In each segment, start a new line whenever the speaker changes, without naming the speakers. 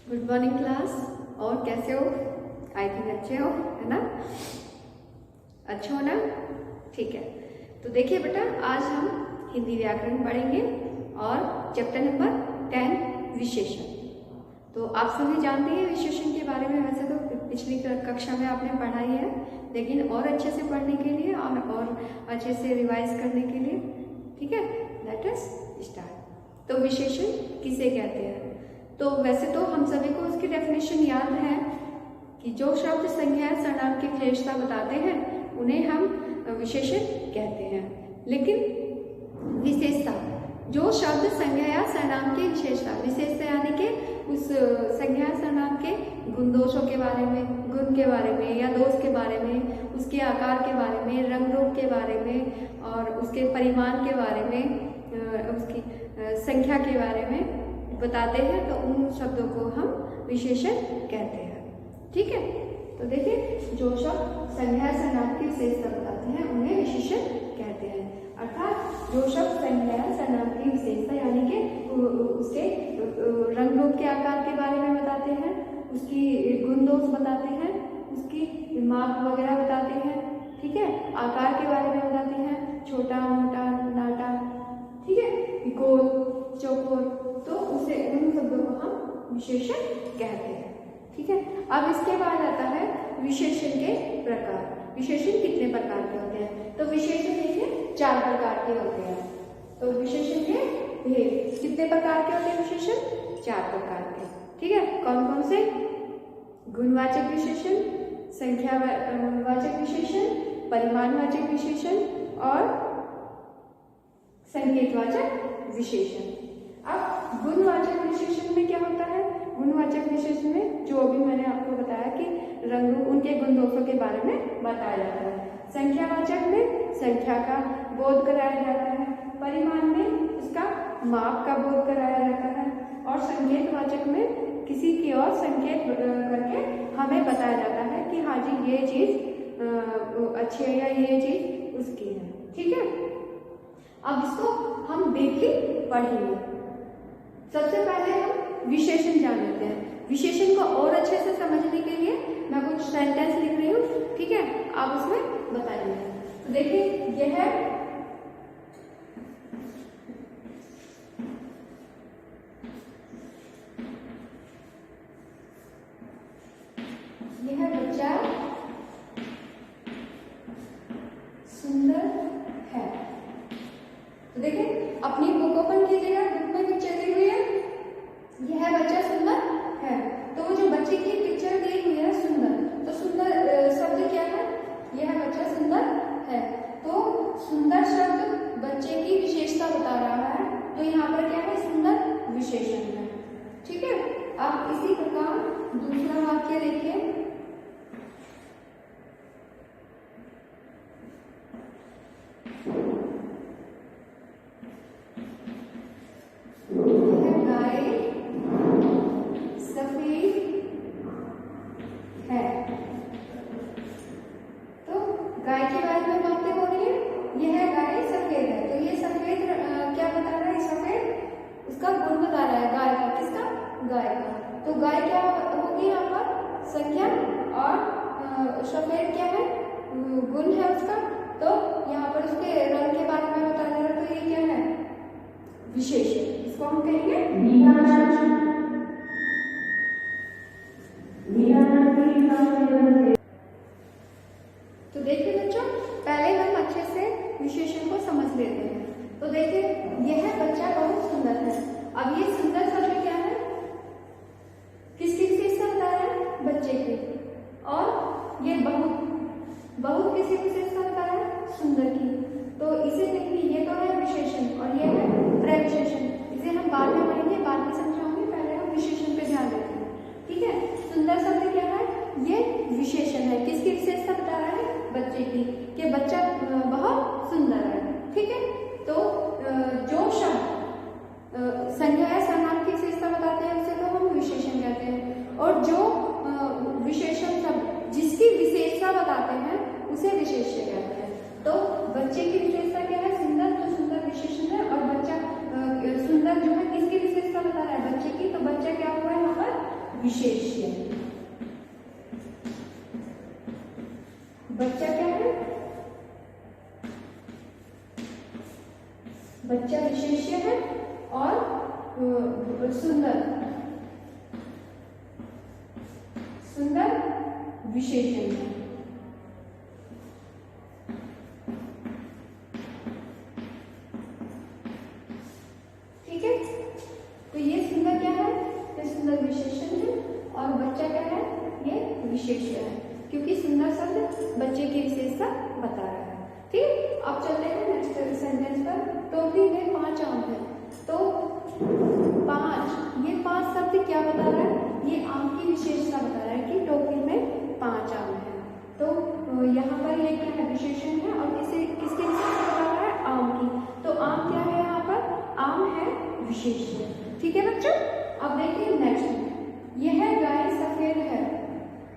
Good morning class. और कैसे हो? आई थिंक अच्छे हो, है ना? अच्छे हो ना? ठीक है। तो देखिए बेटा, आज हम हिंदी व्याकरण पढ़ेंगे और चैप्टर नंबर 10 विशेषण। तो आप सभी जानते हैं विशेषण के बारे में। वैसे तो पिछली कक्षा में आपने पढ़ा ही है, लेकिन और अच्छे से पढ़ने के लिए और अच्छे से रिवाइज करने के लिए, ठीक है, लेट अस स्टार्ट। तो विशेषण किसे कहते हैं? तो वैसे तो हम सभी को उसकी डेफिनेशन याद है कि जो शब्द संज्ञा सर्वनाम की विशेषता बताते हैं उन्हें हम विशेषण कहते हैं। लेकिन विशेषता, जो शब्द संज्ञा या सर्वनाम की विशेषता यानी कि उस संज्ञा सर्वनाम के गुण दोषों के बारे में, गुण के बारे में या दोष के बारे में, उसके आकार के बारे में, रंग रूप के बारे में और उसके परिमाण के बारे में, उसकी संख्या के बारे में बताते हैं, तो उन शब्दों को हम विशेषण कहते हैं। ठीक है। तो देखिए, जो शब्द संज्ञा सर्वनाम की विशेषता बताते हैं उन्हें विशेषण कहते हैं। अर्थात जो शब्द संज्ञा सर्वनाम की विशेषता यानी कि उसके रंग रूप के आकार के बारे में बताते हैं, उसकी गुण दोष बताते हैं, उसकी माप वगैरह बताते हैं, ठीक है, आकार के बारे में बताते हैं, छोटा मोटा नाटा, ठीक है, गोल चौकोर, तो उसे उन शब्दों को हम विशेषण कहते हैं। ठीक है। अब इसके बाद आता है विशेषण के प्रकार। विशेषण कितने प्रकार के होते हैं? तो विशेषण देखिए 4 प्रकार के होते हैं। तो विशेषण के भेद कितने प्रकार के होते हैं? विशेषण 4 प्रकार के। ठीक है। कौन कौन से? गुणवाचक विशेषण, संख्यावाचक विशेषण, परिमाणवाचक विशेषण और संकेतवाचक विशेषण। अब गुणवाचक विशेषण में क्या होता है? गुणवाचक विशेषण में जो अभी मैंने आपको बताया कि रंग उनके गुण दोषों के बारे में बताया जाता है। संख्यावाचक में संख्या का बोध कराया जाता है, परिमाण में उसका माप का बोध कराया जाता है और संकेतवाचक में किसी की ओर संकेत करके हमें बताया जाता है कि हाँ जी ये चीज अच्छी है या ये चीज उसकी है। ठीक है। अब इसको हम देखिए पढ़ेंगे। सबसे पहले हम विशेषण जान लेते हैं। विशेषण को और अच्छे से समझने के लिए मैं कुछ सेंटेंस लिख रही हूँ, ठीक है, आप उसमें बताइए। तो देखिए, यह बच्चा सुंदर है। तो देखिए, अपनी बुक ओपन कीजिएगा, बुक में पिक्चर दी हुई है, यह बच्चा सुंदर है। तो वो जो बच्चे की पिक्चर दी हुई है सुंदर, तो सुंदर शब्द क्या है? यह बच्चा सुंदर है। तो सुंदर शब्द बच्चे की विशेषता बता रहा है, तो यहाँ पर क्या है? सुंदर विशेषण है। ठीक है। अब इसी प्रकार दूसरा वाक्य देखिए। गाय के बारे में बातें हो रही है। यह गाय सफेद है, तो ये सफेद क्या बता रहा है? सफेद उसका गुण बता रहा है गाय का। किसका? गाय का। तो गाय क्या होगी यहाँ पर? संख्या और सफेद क्या है? गुण है उसका। तो यहाँ पर उसके रंग के बारे में बता रहा है, तो ये क्या है? विशेषण। इसको हम कहेंगे तो देखिए बच्चों, पहले हम अच्छे से विशेषण को समझ लेते हैं। तो देखिए, यह बच्चा बहुत सुंदर है। अब ये सुंदर शब्द क्या है? किसकी विशेषता बता रहा है? बच्चे की। और ये बहुत किसी विशेषता बता रहा है? सुंदर की। तो इसे देखिए, ये तो है विशेषण और ये है प्रविशेषण। इसे हम बाद में पढ़ेंगे, बाद में विशेष्य। बच्चा क्या है? बच्चा विशेष्य है और सुंदर, सुंदर विशेषण है। ठीक है, तो ये सुंदर क्या है? ये सुंदर विशेषण है और बच्चा क्या है? ये विशेष्य है, क्योंकि सुंदर शब्द बच्चे की विशेषता बता रहा है। ठीक, अब चलते हैं नेक्स्ट सेंटेंस पर। टोकरी में 5 आम है। तो 5, ये 5 शब्द क्या बता रहा है? ये आम की विशेषता बता रहा है कि टोकरी में 5 आम है। तो यहाँ पर ये क्या है? विशेषण है और किसकी विशेषता बता रहा है? आम की। तो आम क्या है यहाँ पर? आम है विशेष्य। ठीक है बच्चों, अब देखिए नेक्स्ट, यह गाय सफेद है।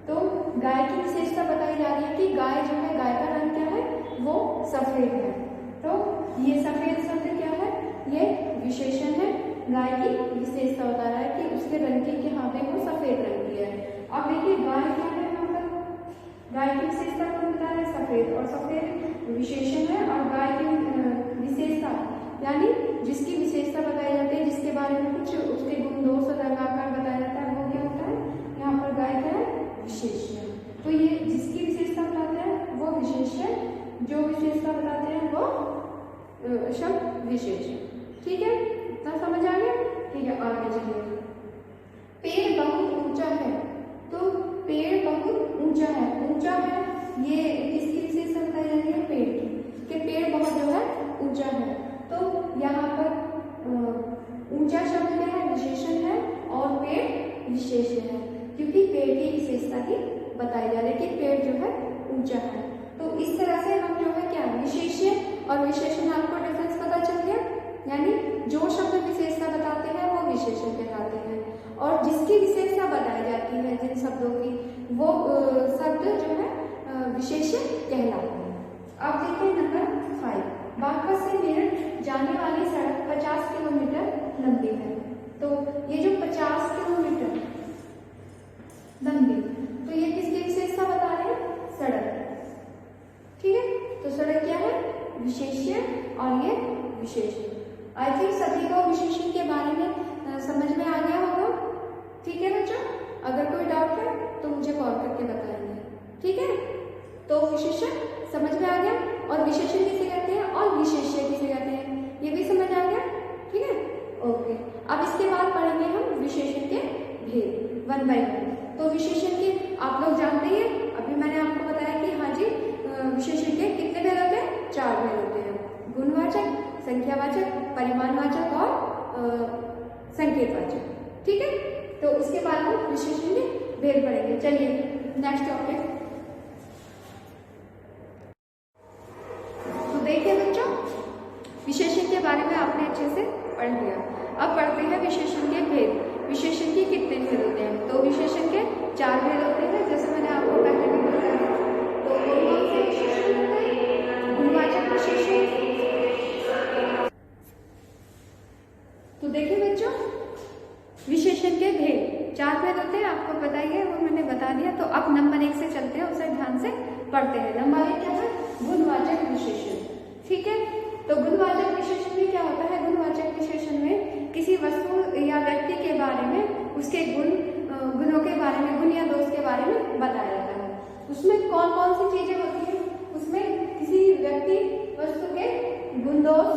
तो गाय की विशेषता बताई जा रही है कि गाय जो है, गाय का रंग क्या है? वो सफेद है। तो ये सफेद शब्द क्या है? ये विशेषण है। गाय की विशेषता बता रहा है कि उसके रंग की यहाँ पे वो सफेद रंग की है। अब देखिए गाय क्या है यहाँ पर? गाय की विशेषता कौन बता रहा है? सफेद, और सफेद विशेषण है और गाय की विशेषता यानी जिसकी विशेषता बताई जाती है, जिसके बारे में कुछ उसके गुण दोष लगाकर बताया जाता है, वो क्या होता है? यहाँ पर गाय क्या है? विशेष्य। तो ये जिसकी विशेषता बताते हैं वो विशेष्य, जो विशेषता बताते हैं वो शब्द विशेष्य। ठीक है, इतना समझ आ गया? ठीक है, आगे चलिए। पेड़ बहुत ऊंचा है। तो पेड़ बहुत ऊंचा है, ऊंचा है, ये किसकी विशेषता बताई जा रही है? पेड़ की, कि पेड़ बहुत जो है ऊंचा है। तो यहाँ पर ऊंचा शब्द क्या है? विशेषण है और पेड़ विशेष्य है, क्योंकि पेड़ की विशेषता ही बताई जा रही है कि पेड़ जो है ऊंचा है। तो इस तरह से हम जो है क्या, विशेष्य और विशेषण, आपको डिफरेंस पता चल गया। यानी जो शब्द विशेषता बताते हैं वो विशेषण कहलाते हैं, और जिसकी विशेषता बताई जाती है जिन शब्दों की, वो शब्द जो है विशेष्य कहलाते हैं। अब देखिए नंबर 5, बांका से मेरठ जाने वाली सड़क 50 किलोमीटर लंबी है। तो ये जो 50 किलोमीटर लंबी, तो ये किसकी विशेषता बता रहे हैं? सड़क। ठीक है, तो सड़क क्या है? विशेष्य और ये विशेषण। आई थिंक सभी को विशेषण के बारे में समझ में आ गया होगा। ठीक है बच्चों, अगर कोई डाउट है तो मुझे कॉल करके बताएंगे। ठीक है, तो विशेषण समझ में आ गया, और विशेषण किसे कहते हैं और विशेष्य किसे कहते हैं, ये भी समझ आ गया। ठीक है, ओके। अब इसके बाद पढ़ेंगे हम विशेषण के भेद 1 by 1। तो विशेषण के आप लोग जानते हैं, अभी मैंने आपको बताया कि हाँ जी, विशेषण के कितने भेद होते हैं? 4 भेद होते हैं, गुणवाचक, संख्यावाचक, परिमाणवाचक और संकेतवाचक। ठीक है, तो उसके बाद हम विशेषण के भेद पढ़ेंगे। चलिए नेक्स्ट टॉपिक। तो देखिए बच्चों, विशेषण के बारे में आपने अच्छे से पढ़ लिया। अब पढ़ते हैं विशेषण के भेद। विशेषण के कितने भेद होते हैं? तो विशेषण के 4 भेद होते हैं, जैसे मैंने आपको पहले भी बताया। तो कौन से विशेषण होते हैं? गुणवाचक विशेषण। तो देखिए बच्चों, विशेषण के भेद 4 भेद होते हैं, आपको बताइए, वो मैंने बता दिया। तो अब नंबर 1 से चलते हैं, उसे ध्यान से पढ़ते हैं। नंबर 1 क्या है? गुणवाचक विशेषण। ठीक है, तो गुणवाचक विशेषण में क्या होता है? गुणवाचक विशेषण में किसी वस्तु या व्यक्ति के बारे में, उसके गुणों के बारे में, गुण या दोष के बारे में बताया जाता है। उसमें कौन कौन सी चीजें होती हैं? उसमें किसी व्यक्ति वस्तु के गुण दोष,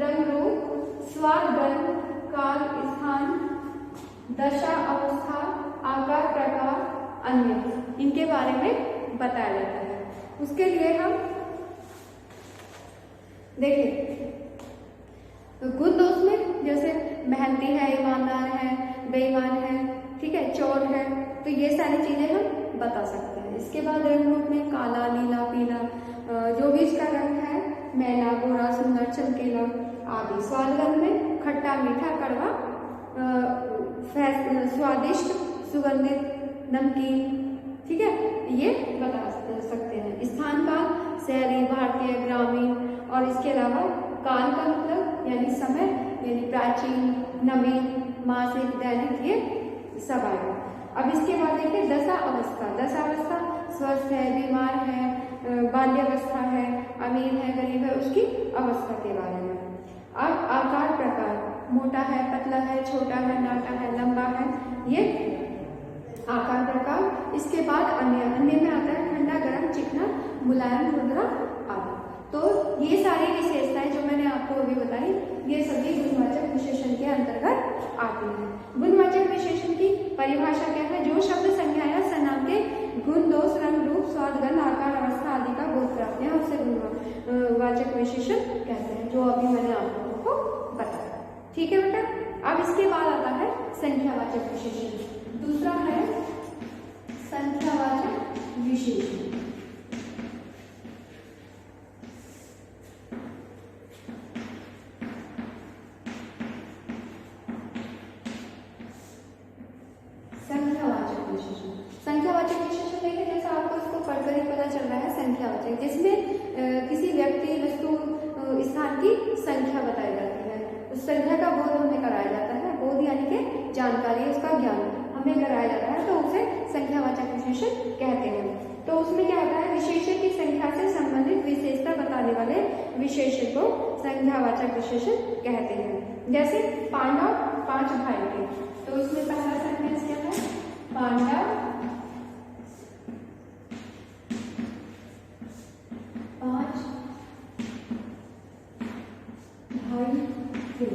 रंग रूप, स्वाद गंध, काल स्थान, दशा अवस्था, आकार प्रकार, अन्य, इनके बारे में बताया जाता है। उसके लिए हम देखिए, तो गुण दोष में जैसे मेहनती है, ईमानदार है, बेईमान है, ठीक है, चोर है, तो ये सारी चीजें हम बता सकते हैं। इसके बाद रंग रूप में काला, नीला, पीला, जो भी इसका रंग है, मैला, गोरा, सुंदर, चमकीला आदि। स्वाद गंध में खट्टा, मीठा, कड़वा, स्वादिष्ट, सुगंधित, नमकीन, ठीक है, ये बता सकते हैं। स्थान काल, शहरी, भारतीय, ग्रामीण, और इसके अलावा काल का मतलब यानी समय, यानी प्राचीन, नवीन, मासिक, दैनिक, ये सब आएगा। अब इसके बाद देखिए दशा अवस्था। दशा अवस्था स्वस्थ है, बीमार है, बाल्यावस्था है, अमीर है, गरीब है, उसकी अवस्था के बारे में। अब आकार प्रकार, मोटा है, पतला है, छोटा है, नाटा है, लंबा है, ये आकार प्रकार। इसके बाद अन्य। अन्य में आता है ठंडा, गर्म, चिकना, मुलायम, रुद्रा आदि। तो ये सारी विशेषताएं जो मैंने आपको अभी बताई, ये सभी गुणवाचक विशेषण के अंतर्गत आती हैं। गुणवाचक विशेषण की परिभाषा क्या है? जो शब्द, संज्ञा या सर्वनाम के गुण, दोष, रंग, रूप, स्वाद, गंध, आकार, अवस्था आदि का बोध कराते हैं, उसे गुणवाचक विशेषण कहते हैं, जो अभी मैंने आप लोगों को बताया। ठीक है बेटा। अब इसके बाद आता है संख्यावाचक विशेषण। दूसरा है संख्यावाचक विशेषण। संख्यावाचक विशेषण देखिए, जैसा आपको इसको पढ़कर ही पता चल रहा है, संख्यावाचक जिसमें किसी व्यक्ति, वस्तु, स्थान की संख्या बताई जाती है, उस संख्या का बोध हमें कराया जाता है। बोध यानी कि जानकारी, उसका ज्ञान हमें कराया जाता है, तो उसे संख्यावाचक विशेषण कहते हैं। तो उसमें क्या होता है? विशेषण की संख्या से संबंधित विशेषता बताने वाले विशेषण को संख्यावाचक विशेषण कहते हैं। जैसे पांडव 5 भाई थे, तो इसमें पहला सेंटेंस क्या है? पांडव 5 भाई थे।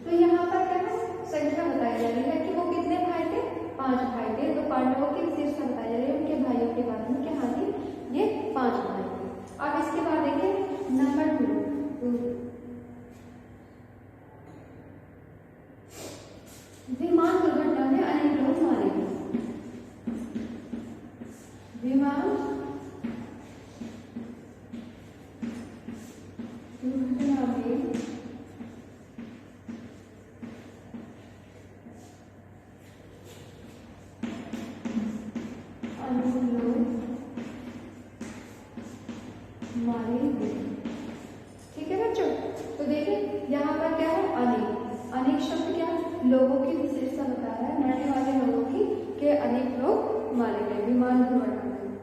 तो यहाँ पर क्या है? संख्या बताई जा रही है कि वो कितने भाई थे? 5 भाई थे। तो पांडवों की विशेषता बताई जा रही है उनके भाइयों के बारे में, क्या हाँ जी ये 5 भाई थे। अब इसके बाद देखिए नंबर 2, विमान दुर्घटना में अनेक लोग मारे गए। विमान दुर्घटना में अनेक लोग मारे गए। ठीक है बच्चों। तो देखिए यहाँ पर क्या है? अनेक। अनेक शब्द क्या है? लोगों की विशेषता बता रहा है, मरने वाले लोगों की, के अनेक लोग मारे गए विमान दुर्घटना में।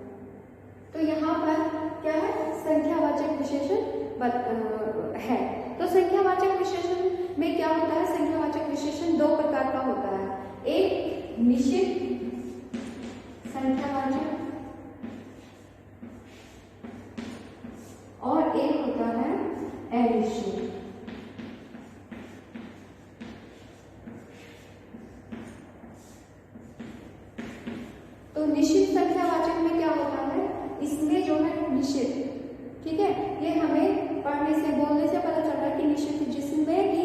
तो यहाँ पर क्या है? संख्यावाचक विशेषण है। तो संख्यावाचक विशेषण में क्या होता है? संख्यावाचक विशेषण 2 प्रकार का होता है। एक निश्चित संख्यावाचक और एक होता है अनिश्चित। तो निश्चित संख्यावाचक में क्या होता है? इसमें जो है निश्चित, ठीक है, ये हमें पढ़ने से, बोलने से पता चलता है कि निश्चित, जिसमें कि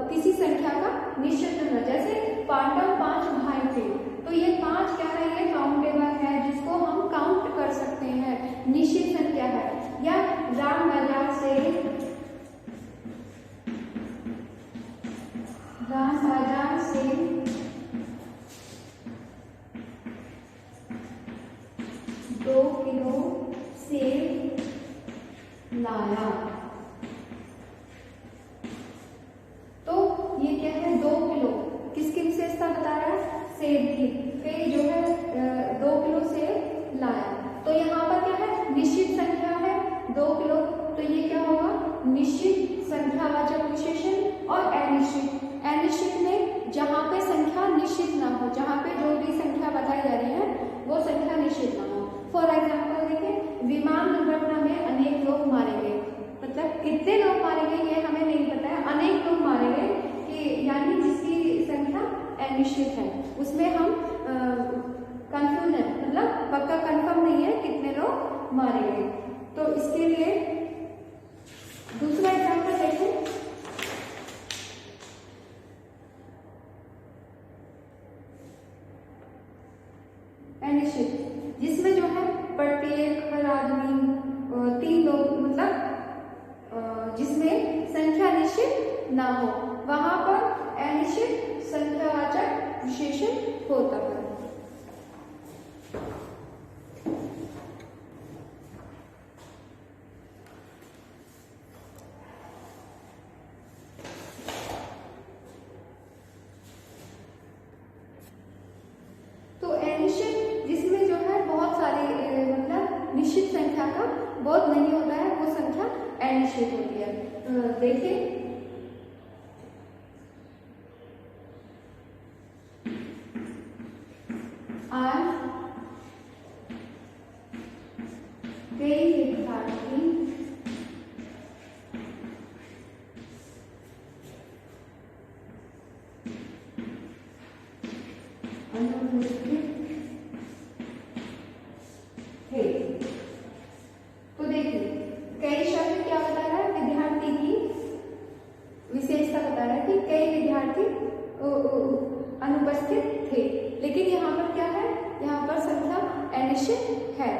किसी संख्या का निश्चित होना। जैसे पांडव 5 भाई थे, तो ये 5 क्या है? ये काउंटेबल है, जिसको हम काउंट कर सकते हैं, निश्चित संख्या है। या राम बाजार से 2 किलो सेब लाया। तो ये क्या है? 2 किलो किसकी विशेषता बता रहा है? सेब की। फिर जो है 2 किलो सेब लाया। तो यहाँ पर क्या है? निश्चित संख्या है 2 किलो, तो ये क्या होगा? निश्चित संख्यावाचक विशेषण। और अनिश्चित, अनिश्चित में जहाँ पे संख्या निश्चित ना हो, जहाँ पे जो भी संख्या बताई जा रही है वो संख्या निश्चित ना हो। फॉर एग्जाम्पल देखिए, विमान दुर्घटना में अनेक लोग मारे गए, मतलब कितने लोग मारे गए ये हमें नहीं पता है, अनेक लोग मारे गए, कि यानी जिसकी संख्या अनिश्चित है, उसमें हम कंफ्यूज है, मतलब पक्का कंफर्म नहीं है कितने लोग मारे गए। तो इसके लिए दूसरा एग्जाम्पल देखें। अनिश्चित, जिसमें जो है प्रत्येक, हर आदमी, 3 लोग, मतलब जिसमें संख्या निश्चित ना हो, वहां पर अनिश्चित संख्यावाचक विशेषण होता है। संख्या का बोध नहीं होता है, वो संख्या अनिश्चित होती है। देखिए आज कई विद्यार्थी अनुपस्थित थे। तो देखिए कई शब्द क्या बता रहा है, विद्यार्थी की विशेषता बता रहा है कि कई विद्यार्थी अनुपस्थित थे, लेकिन यहाँ पर क्या है, यहाँ पर संख्या अनिश्चित है।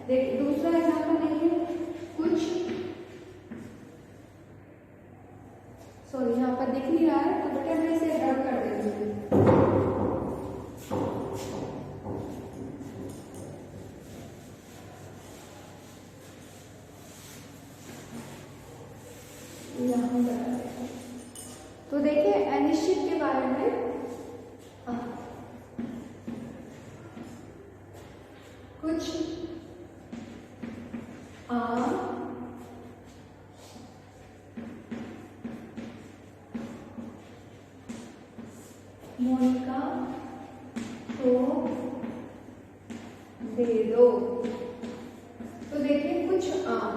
देखिए दूसरा एग्जाम्पल देखिए, कुछ सॉरी यहाँ पर दिख नहीं रहा है तो बेटा मैं इसे रब कर देती हूँ। तो देखिए अनिश्चित के बारे में कुछ आम मोनिका को दे दो। तो देखिए कुछ आम,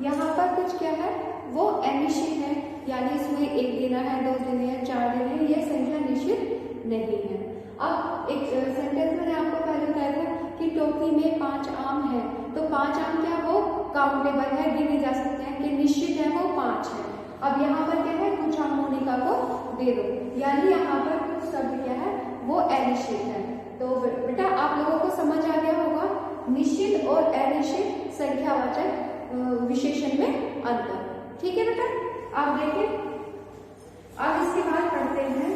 यहाँ पर कुछ क्या है, वो अनिश्चित है, यानी इसमें 1 देना है, 2 देने हैं, 4 देने हैं, ये संख्या निश्चित नहीं है। अब एक सेंटेंस मैंने आपको पहले बताया था कि टोकरी में 5 आम है, तो 5 आम क्या वो काउंटेबल है, गिने जा सकते हैं, कि निश्चित है वो 5 है। अब यहाँ पर क्या है, कुछ आम मोनिका को दे दो, यानी यहाँ पर कुछ शब्द क्या है वो अनिश्चित है। तो बेटा आप लोगों को समझ आ गया होगा निश्चित और अनिश्चित संख्यावाचक विशेषण में अंतर। ठीक है बेटा, आप देखिए अब इसके बाद पढ़ते हैं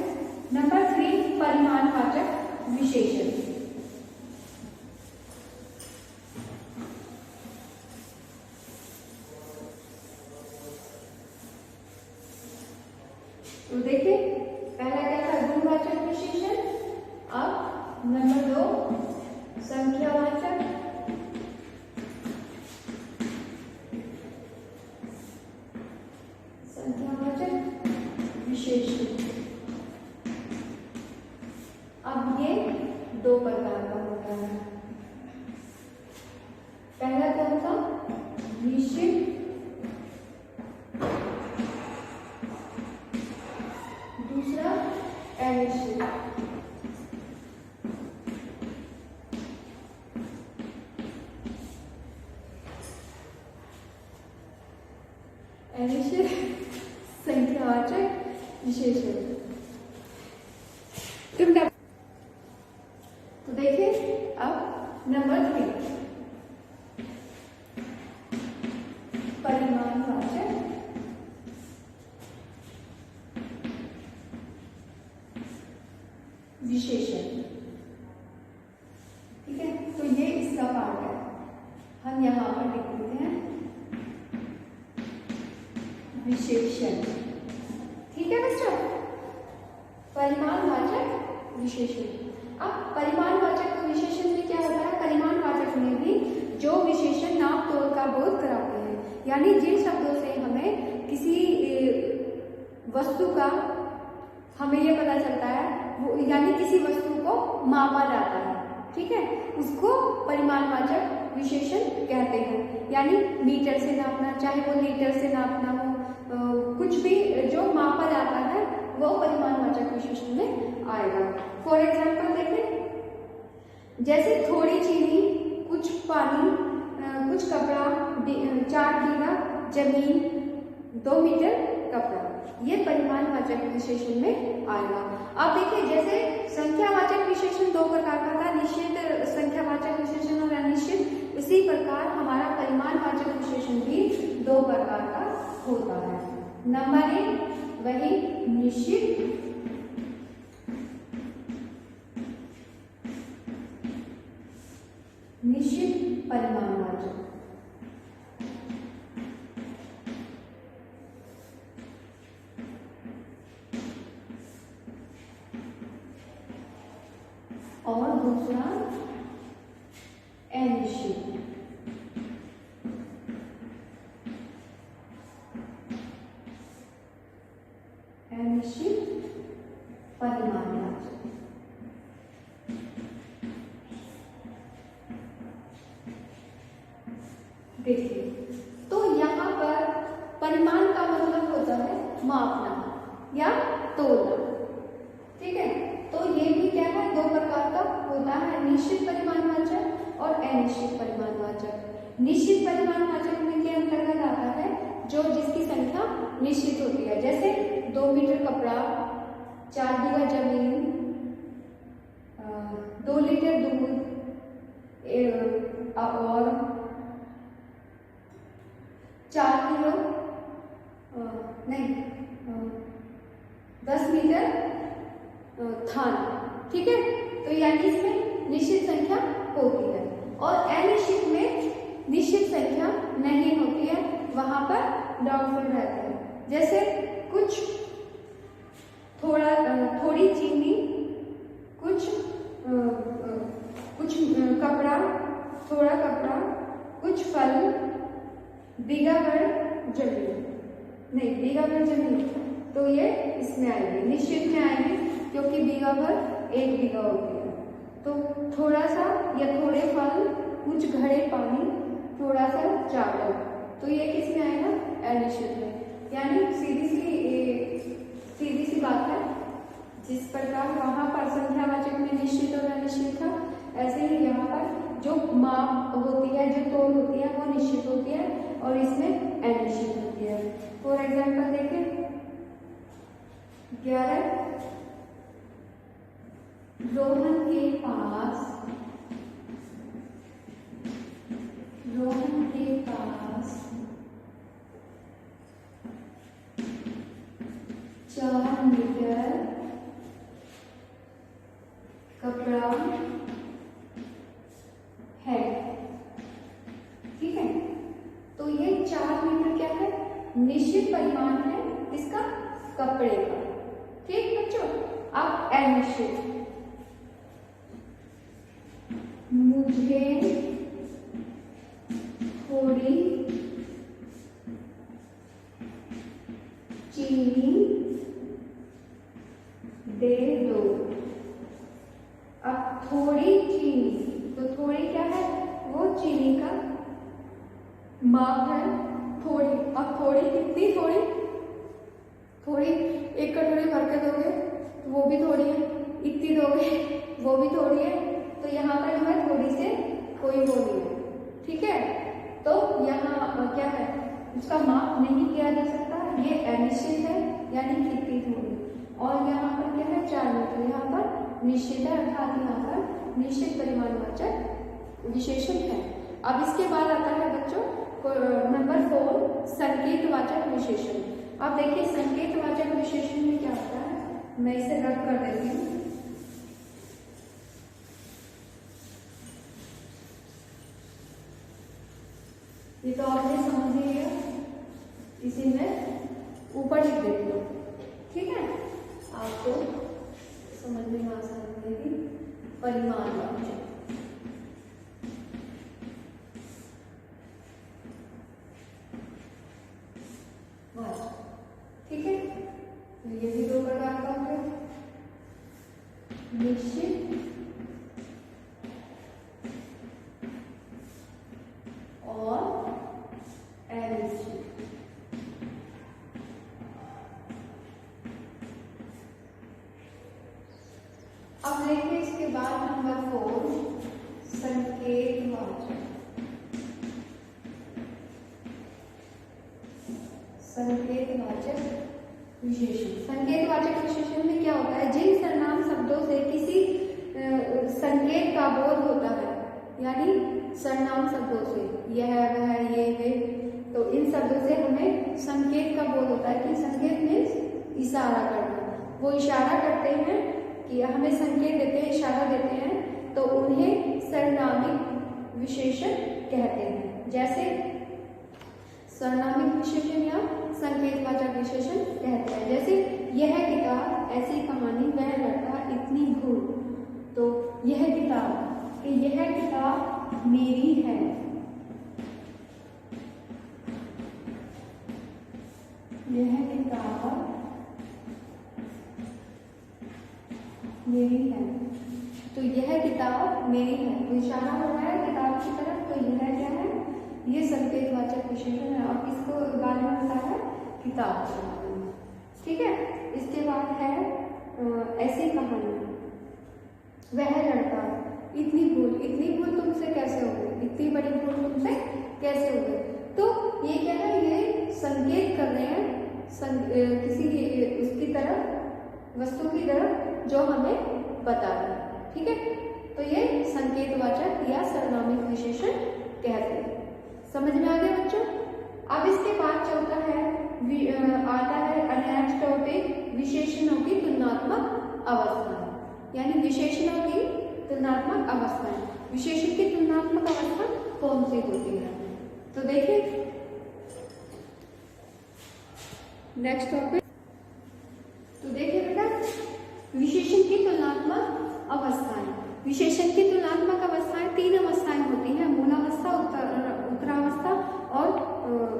नंबर 3 परिमाणवाचक विशेषण। तो देखिए पहला क्या था, गुणवाचक विशेषण, अब नंबर 2 संख्यावाचक विशेषण। अब ये 2 प्रकार का होता है, पहला कौन सा, निश्चित, दूसरा अनिश्चित। अनिश्चित संख्यावाचक विशेषण। तो देखिए अब नंबर 3 परिमाणवाचक विशेषण। ठीक है, तो ये इसका पार्ट है, हम यहाँ पर लिख देते हैं विशेषण। ठीक है बच्चों, परिमाणवाचक विशेषण। अब परिमाणवाचक विशेषण में क्या होता है, परिमाणवाचक में भी जो विशेषण नाप तोल का बोध कराते हैं, यानी जिन शब्दों से हमें किसी वस्तु का हमें ये पता चलता है, वो यानी किसी वस्तु को मापा जाता है, ठीक है, उसको परिमाणवाचक विशेषण कहते हैं। यानी मीटर से नापना, चाहे वो लीटर से नापना हो, कुछ भी जो मापा जाता है वो परिमाणवाचक विशेषण में आएगा। फॉर एग्जाम्पल देखें, जैसे थोड़ी चीनी, कुछ पानी, कुछ कपड़ा, 4 बीघा जमीन, 2 मीटर कपड़ा, ये परिमाणवाचक विशेषण में आएगा। अब देखिए जैसे संख्यावाचक विशेषण 2 प्रकार का था, निश्चित संख्यावाचक विशेषण और अनिश्चित, इसी प्रकार हमारा परिमाणवाचक विशेषण भी 2 प्रकार का होता है। नंबर 1 वही निश्चित, परिमाणवाचक, और दूसरा अनिश्चित। देखिए, तो यहाँ पर परिमाण का मतलब होता है मापना या तोलना, ठीक है। तो ये भी क्या है, दो प्रकार का होता है, निश्चित परिमाणवाचक और अनिश्चित परिमाणवाचक। निश्चित परिमाणवाचक में के अंतर्गत आता है जो जिसकी संख्या निश्चित होती है, जैसे 2 मीटर कपड़ा, 4 बीघा जमीन, 2 लीटर दूध और 4 किलो नहीं 10 मीटर थान, ठीक है। तो यानी इसमें निश्चित संख्या होती है। और अनिश्चित में निश्चित संख्या नहीं होती है, वहां पर डाउटफुल रहते हैं। जैसे कुछ थोड़ी चीनी, कुछ कपड़ा, थोड़ा कपड़ा, कुछ फल, बीघा भर जमीन, नहीं बीघा भर जमीन, तो ये इसमें आएंगे, निश्चित में आएंगे, क्योंकि बीघा भर 1 बीघा होती है। तो थोड़ा सा या थोड़े फल, कुछ घड़े पानी, थोड़ा सा चावल, तो ये किस में आएगा, अनिश्चित में। यानी सीधी सी बात है, जिस प्रकार वहां पर संख्यावाचक में निश्चित और अनिश्चित था, ऐसे ही यहाँ पर जो माप होती है, जो तोल होती है, वो निश्चित होती है और इसमें अनिश्चित होती है। फॉर एग्जाम्पल देखिए, 11 रोहन के पास 4 मीटर कपड़ा है, ठीक है। तो ये 4 मीटर क्या है, निश्चित परिमाण है इसका, कपड़े का, ठीक बच्चों। अब अनिश्चित, मुझे थोड़ी चीनी दे दो। अब थोड़ी चीनी, तो थोड़ी क्या है, वो चीनी का माप है, थोड़ी। अब थोड़ी कितनी, थोड़ी 1 कटोरी भर के दोगे तो वो भी थोड़ी है, इतनी दोगे वो भी थोड़ी है। तो यहाँ पर जो है थोड़ी से कोई वो नहीं है, ठीक है। तो यहाँ क्या है, उसका माप नहीं किया जा सकता, ये अनिश्चित है, यानी कितनी थोड़ी। और यहाँ पर क्या है, 4 मीटर, यहाँ पर निश्चित है, अर्थात यहाँ पर निश्चित परिमाणवाचक विशेषण है। अब इसके बाद आता है बच्चों नंबर 4, संकेतवाचक विशेषण। अब देखिए संकेतवाचक विशेषण में क्या होता है, मैं इसे रद्द कर देती हूँ। ये तो आपने समझ लिया, इसी में ऊपर लिख देती हूँ, ठीक है, आपको समझने में आसानी रहेगी। परिमाणवाचक, ठीक है। तो ये भी 2 प्रकार का होता है, निश्चित और अनिश्चित। अब देखिए इसके बाद नंबर 4, संकेतवाचक। संकेतवाचक विशेषण। संकेतवाचक विशेषण में क्या होता है, जिन सर्वनाम शब्दों से किसी संकेत का बोध होता है, यानी सर्वनाम शब्दों से, यह वह ये वे, तो इन शब्दों से हमें संकेत का बोध होता है। कि संकेत मीन्स इशारा करना, वो इशारा करते हैं कि हमें संकेत देते हैं, इशारा देते हैं, तो उन्हें सर्वनामिक विशेषण कहते हैं। जैसे सर्वनामिक विशेषण या संकेतवाचक विशेषण कहते हैं। जैसे यह किताब, ऐसी कहानी, वह लड़का, इतनी भूख, तो यह किताब, कि यह किताब मेरी है, यह किताब मेरी है, तो यह किताब मेरी है, तो इशारा हो रहा है किताब की तरफ, तो यह क्या है, ये संकेतवाचक विशेषण है। अब इसको बारे में बताया है किताब के बारे में, ठीक है। इसके बाद है ऐसी कहानी, वह लड़का इतनी भूल तुमसे कैसे हो गई, इतनी बड़ी भूल तुमसे कैसे हो गई। तो ये क्या है, ये संकेत कर रहे हैं किसी उसकी तरफ, वस्तु की तरफ जो हमें बता रहा है, ठीक है। तो ये संकेतवाचक या सर्वनामिक विशेषण कहते हैं। समझ में आ गया बच्चों। अब इसके बाद चलता है आता है नेक्स्ट टॉपिक विशेषणों की तुलनात्मक अवस्थाएं, यानी विशेषणों की तुलनात्मक अवस्थाएं। विशेषण की तुलनात्मक अवस्था कौन सी होती है, तो देखिए नेक्स्ट टॉपिक। तो देखिए बेटा, विशेषण की तुलनात्मक अवस्थाएं। विशेषण की तुलनात्मक अवस्थाएं 3 अवस्थाएं होती हैं, मूलावस्था, उत्तरावस्था और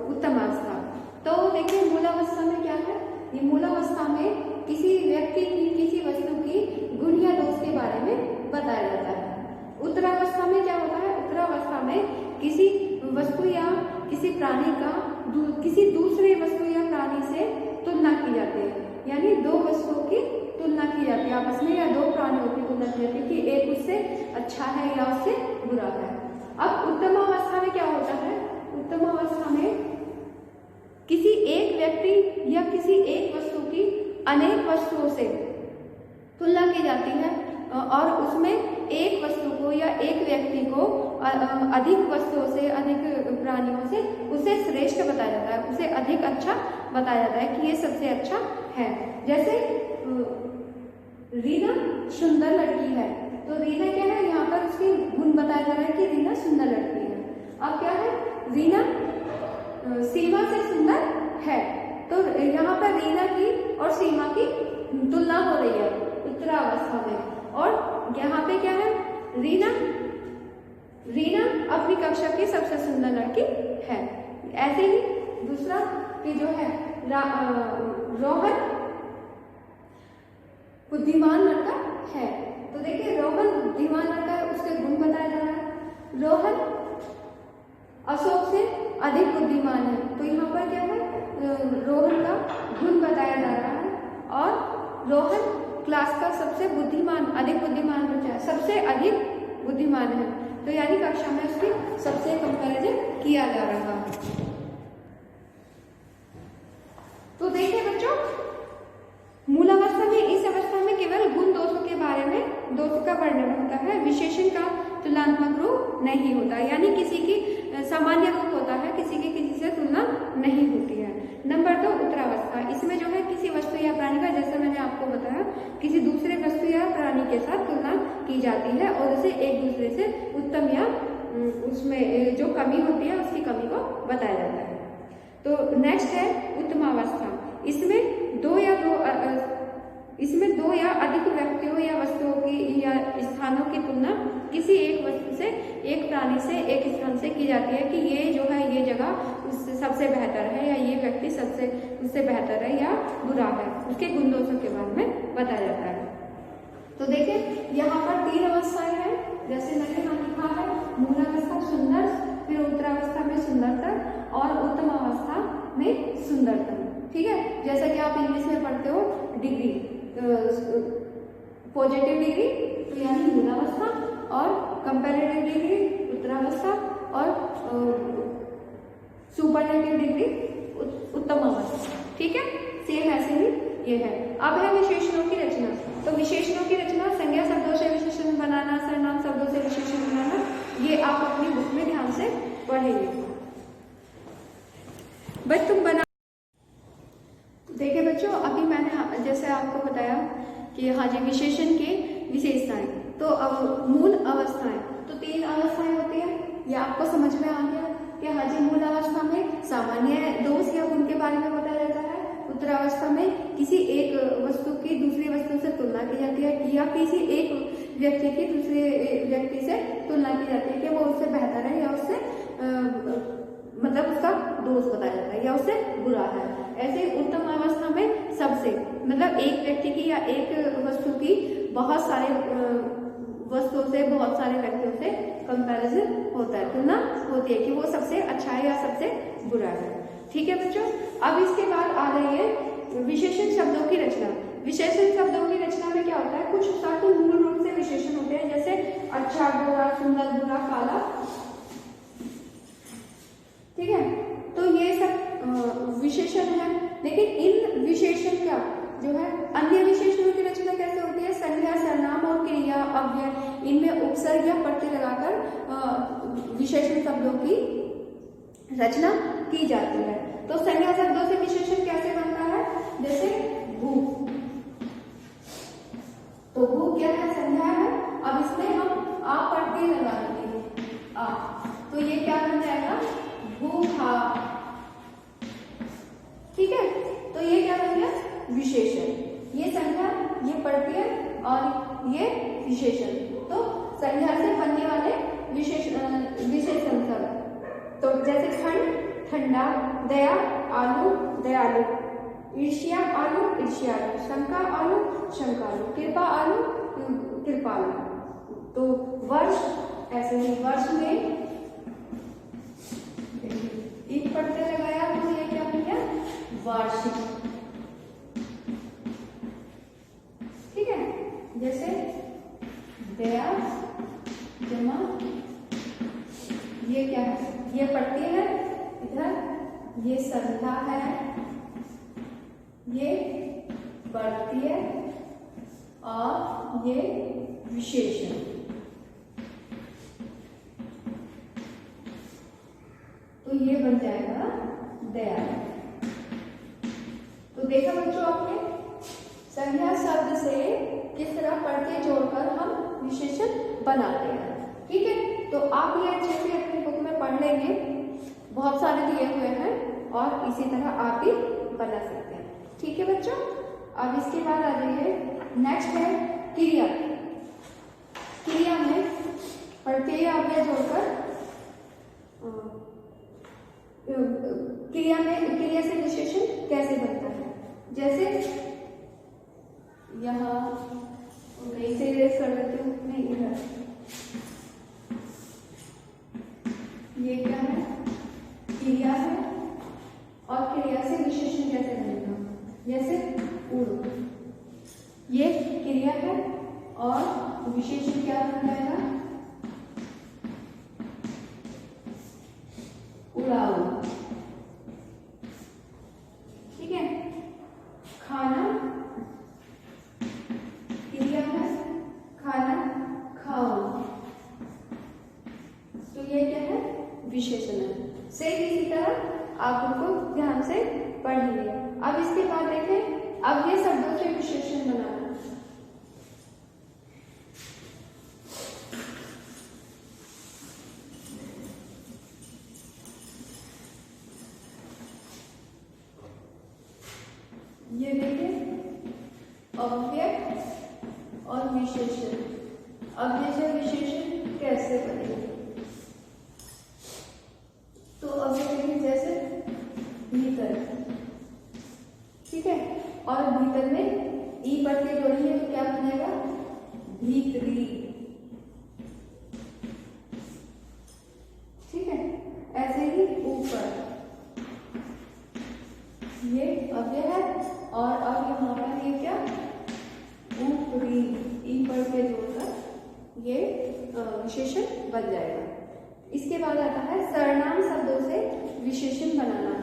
उत्तमावस्था। तो देखिए मूलावस्था में क्या है, ये मूलावस्था में किसी व्यक्ति की, किसी वस्तु की गुण या दोष के बारे में बताया जाता है। उत्तरावस्था में क्या होता है, उत्तरावस्था में किसी वस्तु या किसी प्राणी का किसी दूसरे वस्तु या प्राणी से तुलना की जाती है, यानी 2 वस्तुओं की तुलना की जाती है आपस में, या 2 प्राणियों की तुलना की जाती है कि एक उससे अच्छा है या उससे बुरा है। अब उत्तमावस्था में क्या होता है, उत्तमावस्था में किसी एक व्यक्ति या किसी एक वस्तु की अनेक वस्तुओं से तुलना की जाती है और उसमें एक वस्तु को या एक व्यक्ति को अधिक वस्तुओं से, अधिक प्राणियों से उसे श्रेष्ठ बताया जाता है, उसे अधिक अच्छा बताया जाता है कि ये सबसे अच्छा है। जैसे रीना सुंदर लड़की है, तो रीना क्या है, यहाँ पर उसके गुण बताया जा रहा है कि रीना सुंदर लड़की है। अब क्या है, रीना सीमा से सुंदर है, तो यहाँ पर रीना की और सीमा की तुलना हो रही है उत्तरावस्था में। और यहाँ पे क्या है, रीना अपनी कक्षा की सबसे सुंदर लड़की है। ऐसे ही दूसरा कि जो है रोहन बुद्धिमान लड़का है, तो देखिए रोहन बुद्धिमान लड़का है, उसके गुण बताया जा रहा है। रोहन अशोक से अधिक बुद्धिमान है, तो यहाँ पर क्या है, रोहन का गुण बताया जा रहा है। और रोहन क्लास का सबसे बुद्धिमान, अधिक बुद्धिमान बच्चा है, सबसे अधिक बुद्धिमान है, तो यानी कक्षा में उसकी सबसे कंपैरिजन किया जा रहा है। तो देखिए बच्चों, मूलावस्था में, इस अवस्था में केवल गुण दोषों के बारे में, दोषों का वर्णन होता है, विशेषण का तुलनात्मक रूप नहीं होता, यानी किसी की सामान्य रूप होता है, किसी की किसी से तुलना नहीं होती है। नंबर 2 उत्तरावस्था, इसमें जो है किसी वस्तु या प्राणी का, जैसे मैंने आपको बताया, किसी दूसरे वस्तु या प्राणी के साथ तुलना की जाती है और उसे एक दूसरे से उत्तम या उसमें जो कमी होती है उसकी कमी को बताया जाता है। तो नेक्स्ट है उत्तमावस्था, इसमें दो या अधिक व्यक्तियों या वस्तुओं की या स्थानों की तुलना किसी एक वस्तु से, एक प्राणी से, एक स्थान से की जाती है कि ये जो है, ये जगह उससे सबसे बेहतर है, या ये व्यक्ति उससे बेहतर है या बुरा है, उसके गुण दोषों के बारे में बताया जाता है। तो देखिए यहाँ पर 3 अवस्थाएं हैं, जैसे मैंने यहाँ लिखा है, मूलावस्था सुंदर, फिर उत्तरावस्था में सुंदरतर और उत्तमावस्था में सुंदरतम, ठीक है। जैसा कि आप इंग्लिश में पढ़ते हो डिग्री, पॉजिटिव डिग्री तो यानी मूलावस्था, और कंपैरेटिव डिग्री उत्तरावस्था, और सुपरलेटिव डिग्री उत्तमावस्था, ठीक है। सेम ऐसे ही ये है। अब है विशेषणों की रचना। तो विशेषणों की रचना, संज्ञा शब्दों से विशेषण बनाना, सर्वनाम शब्दों से विशेषण बनाना, ये आप अपनी बुक में ध्यान से पढ़ेंगे। बस तुम बना। देखिए बच्चों, अभी मैंने जैसे आपको बताया कि हाँ जी विशेषण के विशेषताएं, तो अब मूल अवस्थाएं, तो 3 अवस्थाएं होती है, ये आपको समझ में आ गया कि हाँ जी मूल अवस्था में सामान्य दोष या गुण के बारे में बताया जाता है, उत्तरावस्था में किसी एक वस्तु की दूसरी वस्तु से तुलना की जाती है, या किसी एक व्यक्ति की दूसरे व्यक्ति से तुलना की जाती है कि वो उससे बेहतर है या उससे मतलब उसका दोष बताया जाता है या उससे बुरा है। ऐसे उत्तम अवस्था में सबसे, मतलब एक व्यक्ति की या एक वस्तु की बहुत सारे वस्तुओं से, बहुत सारे व्यक्तियों से कंपैरिजन होता है, तुलना होती है कि वो सबसे अच्छा है या सबसे बुरा है। ठीक है बच्चों, अब इसके बाद आ रही है विशेषण शब्दों की रचना। विशेषण शब्दों की रचना में क्या होता है, कुछ शब्द मूल रूप से विशेषण होते हैं, जैसे अच्छा, गोरा, सुंदर, बुरा, काला। ठीक है, तो ये सब विशेषण है। लेकिन इन विशेषण का जो है अन्य विशेषणों की रचना कैसे होती है, संज्ञा, सर्वनाम और क्रिया, अव्यय, इनमें उपसर्ग या प्रत्यय लगाकर विशेषण शब्दों की रचना की जाती है। तो संज्ञा शब्दों से विशेषण कैसे बनता है, जैसे भू, तो भू क्या है, संज्ञा है। अब इसमें हम आप प्रत्यय लगा देंगे, आ, तो ये क्या बन जाएगा, भूखा। ठीक है, तो ये क्या बन गया, विशेषण। ये संज्ञा, ये प्रत्यय और ये विशेषण, तो संज्ञा से बनने वाले विशेषण सब। तो जैसे खंड, ठंडा, दया, आलू, दयालु, ईर्ष्या, आलू, ईर्ष्यालु, शंका, आलू, शंकालु, कृपा, आलू, कृपालु। तो वर्ष, ऐसे ही वर्ष में एक प्रत्यय लगाया तो ये क्या बन गया, वार्षिक। ठीक है, जैसे दया जमा, ये क्या है, ये प्रत्यय है, इधर ये संज्ञा है, ये प्रत्यय और ये विशेषण। तो ये बन जाएगा दया। तो देखा बच्चों आपने, संज्ञा शब्द से किस तरह प्रत्यय जोड़कर हम विशेषण बनाते हैं। ठीक है, तो आप ये अच्छे से अपनी बुक में पढ़ लेंगे, बहुत सारे दिए हुए हैं और इसी तरह आप भी बना सकते हैं। ठीक है बच्चों, अब इसके बाद आ जाइए, नेक्स्ट है क्रिया। क्रिया में प्रत्यय अव्यय जोड़कर क्रिया में, क्रिया से विशेषण कैसे बनता है, जैसे यहाँ कहीं से रेस कर देती हूँ, नहीं इधर, ये क्या है, क्रिया है और क्रिया से विशेषण कैसे बनेगा, जैसे उड़, ये क्रिया है और विशेषण क्या बन जाएगा, उड़ाऊ। ठीक है, खाना क्रिया है, खाना खाओ, तो ये क्या है, विशेषण है। से इसी तरह आप उनको ध्यान से पढ़ेंगे। अब इसके बाद देखें, अब ये शब्दों से विशेषण बनाना। ये देखिए अव्यय और विशेषण, अव्यय से विशेषण कैसे बनेंगे, तो अव्यय देखिए जैसे भीतर। ठीक है, और भीतर में ई प्रत्यय जोड़ेंगे तो क्या बनेगा, भीतरी। ठीक है, ऐसे ही ऊपर, ये अव्यय है और अब यहाँ पर ये क्या, ऊपरी, ई प्रत्यय जोड़कर ये विशेषण बन जाएगा। इसके बाद आता है सर्वनाम शब्दों से विशेषण बनाना।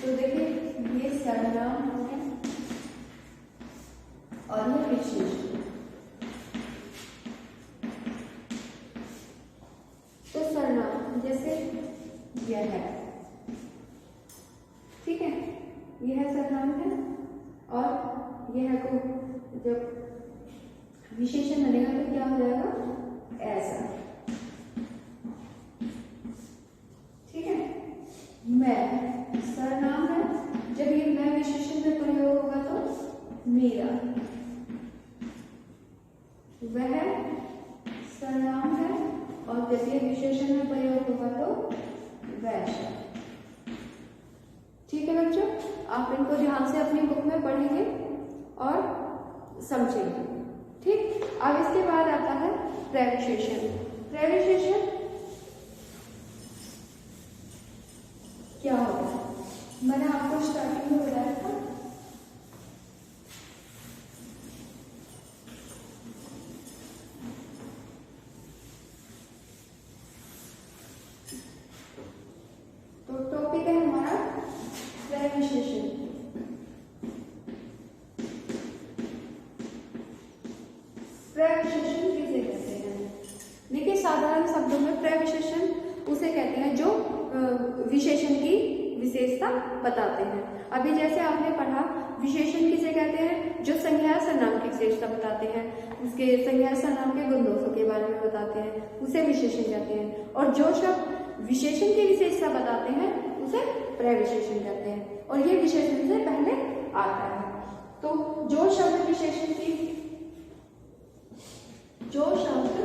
तो देखिए ये सर्वनाम है और ये विशेषण। तो सर्वनाम जैसे यह है, ठीक है, यह सर्वनाम है और यह को जब विशेषण बनेगा तो क्या हो जाएगा, ऐसा। ठीक है, मैं सर्वनाम है, जब ये मैं विशेषण में प्रयोग होगा तो मेरा, वह सर्वनाम है और जब ये विशेषण में प्रयोग होगा तो वैसा। ठीक है बच्चों, आप इनको ध्यान से अपनी बुक में पढ़ेंगे और समझेंगे। ठीक, अब इसके बाद आता है प्रविशेषण। प्रविशेषण क्या होता है? मैंने आपको स्टार्टिंग में बताया था, तो टॉपिक है हमारा प्रविशेषण। प्रविशेषण किसे कहते हैं? देखिए, साधारण शब्दों में प्रविशेषण उसे कहते हैं जो विशेषण की विशेषता बताते हैं। अभी जैसे आपने पढ़ा, विशेषण किसे कहते हैं? जो संज्ञा सर्वनाम की विशेषता बताते हैं, उसके संज्ञा सर्वनाम के गुण दोषों के बारे में बताते हैं, उसे विशेषण कहते हैं। और जो शब्द विशेषण की विशेषता बताते हैं उसे प्रविशेषण कहते हैं। और ये विशेषण से पहले आता है। तो जो शब्द विशेषण की, जो शब्द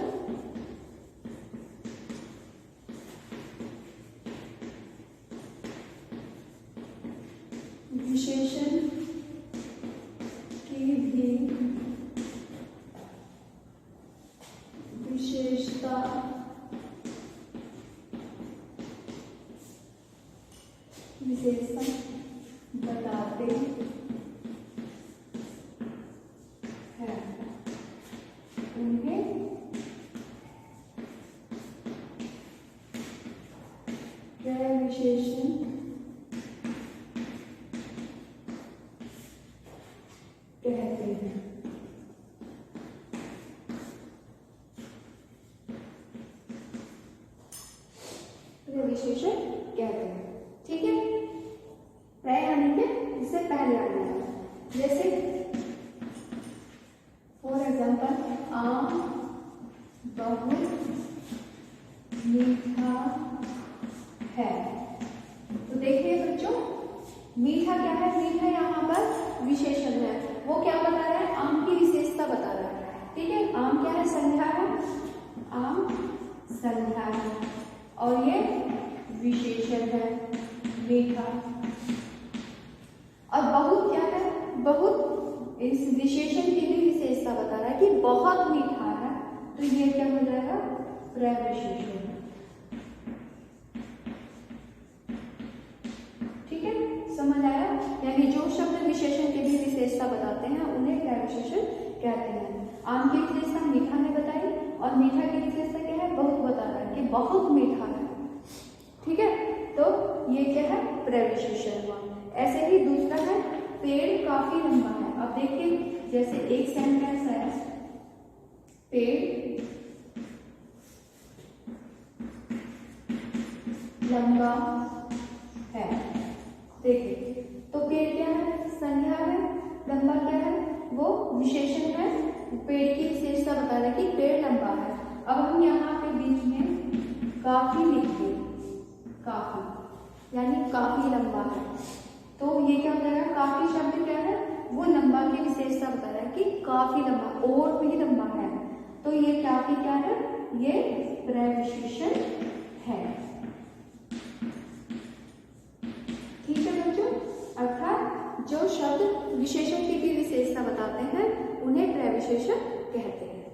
विशेषण की भी विशेषता बताते हैं, उन्हें प्रविशेषण कहते हैं। प्रविशेषण कहते हैं, ठीक है। प्राय आने के इससे पहले आने वाला, जैसे फॉर एग्जाम्पल, आम बहुत मीठा है। तो देखिए बच्चों, मीठा क्या है? मीठा यहाँ पर विशेषण है। वो क्या बता रहा है? आम की विशेषता बता रहा है, ठीक है। आम क्या है? संज्ञा है, आम संज्ञा है, और ये विशेषण है मीठा। और बहुत क्या है? बहुत इस विशेषण की भी विशेषता बता रहा है कि बहुत मीठा है, तो ये क्या हो जाएगा? प्रविशेषण। ठीक है, समझ आया? यानी जो शब्द विशेषण की भी विशेषता बताते हैं उन्हें प्रविशेषण कहते हैं। आम की विशेषता मीठा ने बताई, और मीठा की विशेषता क्या है? बहुत बता रहा है कि बहुत मीठा है, ठीक है। तो ये क्या है? प्रविशेषण हुआ। ऐसे ही दूसरा है, पेड़ काफी लंबा है। अब देखिए, जैसे एक सेंटेंस है, पेड़ लंबा है। देखिए, तो पेड़ क्या है? संज्ञा है। लंबा क्या है? वो विशेषण है। पेड़ की विशेषता बता रहा है कि पेड़ लंबा है। अब हम यहाँ पे बीच में काफी लिखिए, काफी यानी काफी लंबा है। तो ये क्या होता है? काफी शब्द क्या है? वो लंबा की विशेषता बता रहा है कि काफी लंबा और भी लंबा है। तो ये काफी क्या है? ये प्रविशेषण है, ठीक है बच्चों। अर्थात जो शब्द विशेषण की भी विशेषता बताते हैं उन्हें प्रविशेषण कहते हैं।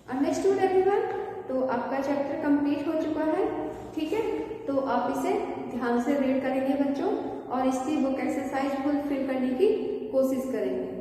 Understood everyone? तो आपका चैप्टर कंप्लीट हो चुका है, ठीक है। तो आप इसे ध्यान से रीड करेंगे बच्चों, और इसकी बुक एक्सरसाइज फुलफिल करने की कोशिश करेंगे।